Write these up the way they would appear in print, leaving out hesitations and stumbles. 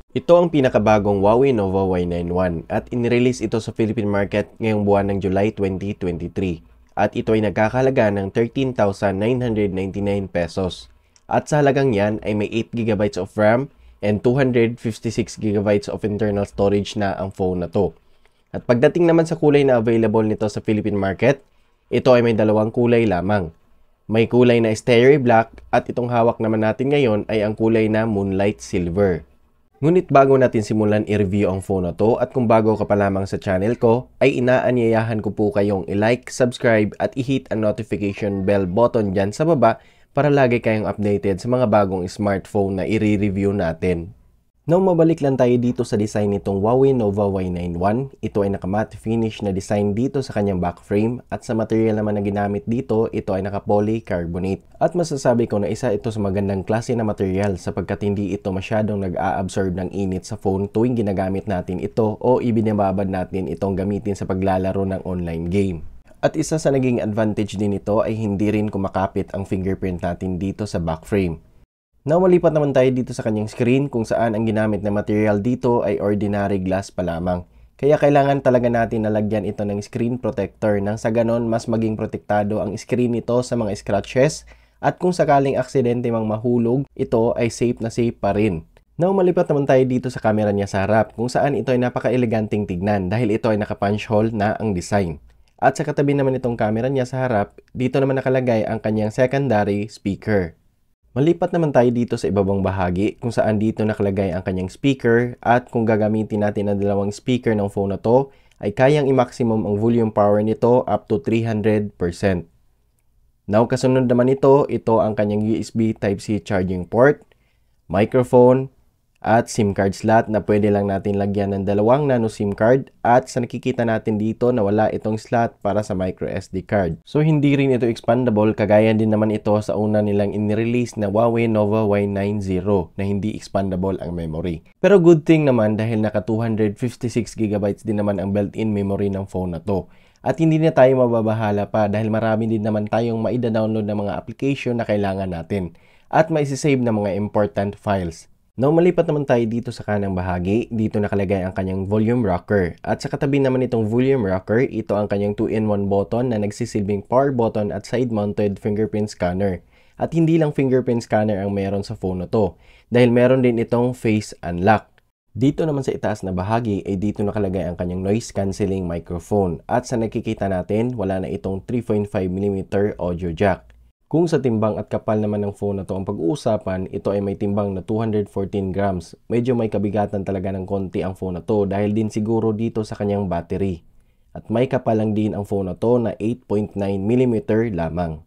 Ito ang pinakabagong Huawei Nova Y91 at inirelease ito sa Philippine market ngayong buwan ng July 2023 at ito ay nagkakahalaga ng 13,999 pesos. At sa halagang yan ay may 8GB of RAM and 256GB of internal storage na ang phone na to. At pagdating naman sa kulay na available nito sa Philippine market, ito ay may dalawang kulay lamang. May kulay na Starry Black at itong hawak naman natin ngayon ay ang kulay na Moonlight Silver. Ngunit bago natin simulan i-review ang phone na to at kung bago ka pa lamang sa channel ko, ay inaanyayahan ko po kayong i-like, subscribe at i-hit ang notification bell button dyan sa baba para lagi kayong updated sa mga bagong smartphone na i-review natin. Now mabalik lang tayo dito sa design nitong Huawei Nova Y91. Ito ay naka-matte finish na design dito sa kanyang back frame at sa material naman na ginamit dito, ito ay naka-polycarbonate. At masasabi ko na isa ito sa magandang klase na material sapagkat hindi ito masyadong nag-a-absorb ng init sa phone tuwing ginagamit natin ito o ibinababad natin itong gamitin sa paglalaro ng online game. At isa sa naging advantage din ito ay hindi rin kumakapit ang fingerprint natin dito sa back frame. Now, malipat naman tayo dito sa kanyang screen kung saan ang ginamit na material dito ay ordinary glass pa lamang. Kaya kailangan talaga natin nalagyan ito ng screen protector nang sa ganon mas maging protektado ang screen nito sa mga scratches at kung sakaling aksidente mang mahulog, ito ay safe na safe pa rin. Now, malipat naman tayo dito sa camera niya sa harap kung saan ito ay napaka-eleganting tignan dahil ito ay naka-punch hole na ang design. At sa katabi naman itong camera niya sa harap, dito naman nakalagay ang kanyang secondary speaker. Malipat naman tayo dito sa ibabang bahagi kung saan dito nakalagay ang kanyang speaker at kung gagamitin natin ang dalawang speaker ng phone na to ay kayang i-maximum ang volume power nito up to 300%. Now kasunod naman ito ang kanyang USB Type-C charging port, microphone, at SIM card slot na pwede lang natin lagyan ng dalawang nano SIM card at sa nakikita natin dito na wala itong slot para sa micro SD card. So hindi rin ito expandable kagaya din naman ito sa una nilang in-release na Huawei Nova Y90 na hindi expandable ang memory. Pero good thing naman dahil naka 256GB din naman ang built-in memory ng phone na to. At hindi na tayo mababahala pa dahil marami din naman tayong maida-download na mga application na kailangan natin at maisisave na mga important files. Now, malipat naman tayo dito sa kanang bahagi. Dito nakalagay ang kanyang volume rocker. At sa katabi naman itong volume rocker, ito ang kanyang 2-in-1 button na nagsisilbing power button at side-mounted fingerprint scanner. At hindi lang fingerprint scanner ang meron sa phone na to, dahil meron din itong face unlock. Dito naman sa itaas na bahagi ay dito nakalagay ang kanyang noise cancelling microphone. At sa nakikita natin, wala na itong 3.5mm audio jack. Kung sa timbang at kapal naman ng phone na to ang pag-uusapan, ito ay may timbang na 214 grams. Medyo may kabigatan talaga ng konti ang phone na to dahil din siguro dito sa kanyang battery. At may kapal lang din ang phone na to na 8.9mm lamang.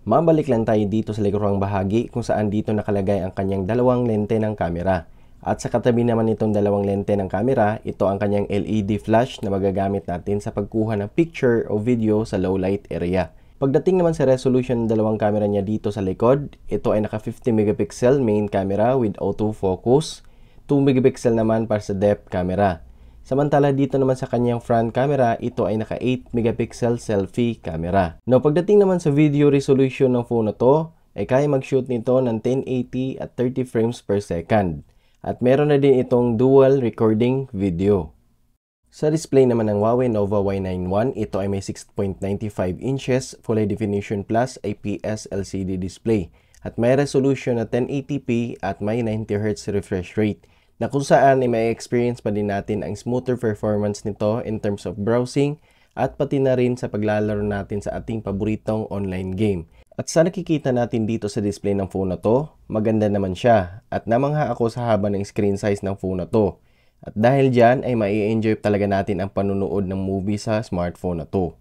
Mabalik lang tayo dito sa likurang bahagi kung saan dito nakalagay ang kanyang dalawang lente ng camera. At sa katabi naman itong dalawang lente ng camera, ito ang kanyang LED flash na magagamit natin sa pagkuha ng picture o video sa low light area. Pagdating naman sa resolution ng dalawang camera niya dito sa likod, ito ay naka 50MP main camera with autofocus, 2MP naman para sa depth camera. Samantala dito naman sa kanyang front camera, ito ay naka 8MP selfie camera. Now pagdating naman sa video resolution ng phone na to, ay kaya mag-shoot nito ng 1080 at 30 frames per second. At meron na din itong dual recording video. Sa display naman ng Huawei Nova Y91, ito ay may 6.95 inches Full High Definition Plus IPS LCD display at may resolution na 1080p at may 90Hz refresh rate na kung saan ay may experience pa din natin ang smoother performance nito in terms of browsing at pati na rin sa paglalaro natin sa ating paboritong online game. At sa nakikita natin dito sa display ng phone na to, maganda naman siya at namangha ako sa haba ng screen size ng phone na to. At dahil dyan ay mai-enjoy talaga natin ang panunood ng movie sa smartphone na to.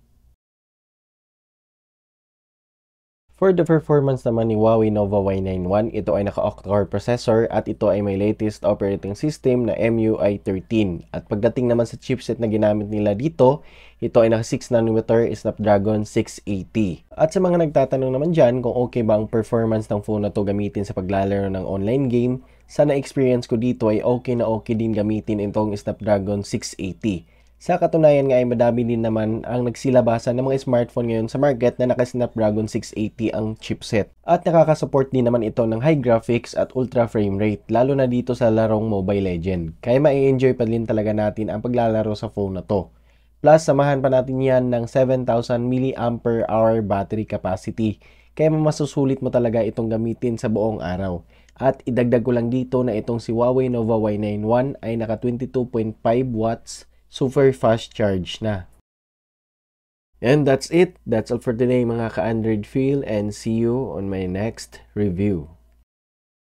For the performance naman ni Huawei Nova Y91, ito ay naka octa-core processor at ito ay may latest operating system na MUI 13. At pagdating naman sa chipset na ginamit nila dito, ito ay naka 6nm Snapdragon 680. At sa mga nagtatanong naman dyan kung okay ba ang performance ng phone na to gamitin sa paglalaro ng online game, sa na-experience ko dito ay okay na okay din gamitin itong Snapdragon 680. Sa katunayan nga ay madami din naman ang nagsilabasan ng mga smartphone ngayon sa market na naka-Snapdragon 680 ang chipset. At nakakasupport din naman ito ng high graphics at ultra frame rate, lalo na dito sa larong Mobile Legend. Kaya mai-enjoy pa din talaga natin ang paglalaro sa phone na to. Plus, samahan pa natin yan ng 7,000 mAh battery capacity. Kaya masusulit mo talaga itong gamitin sa buong araw. At idagdag ko lang dito na itong si Huawei Nova Y91 ay naka 22.5 watts super fast charge na. And that's it. That's all for today mga ka-Android Feel, and see you on my next review.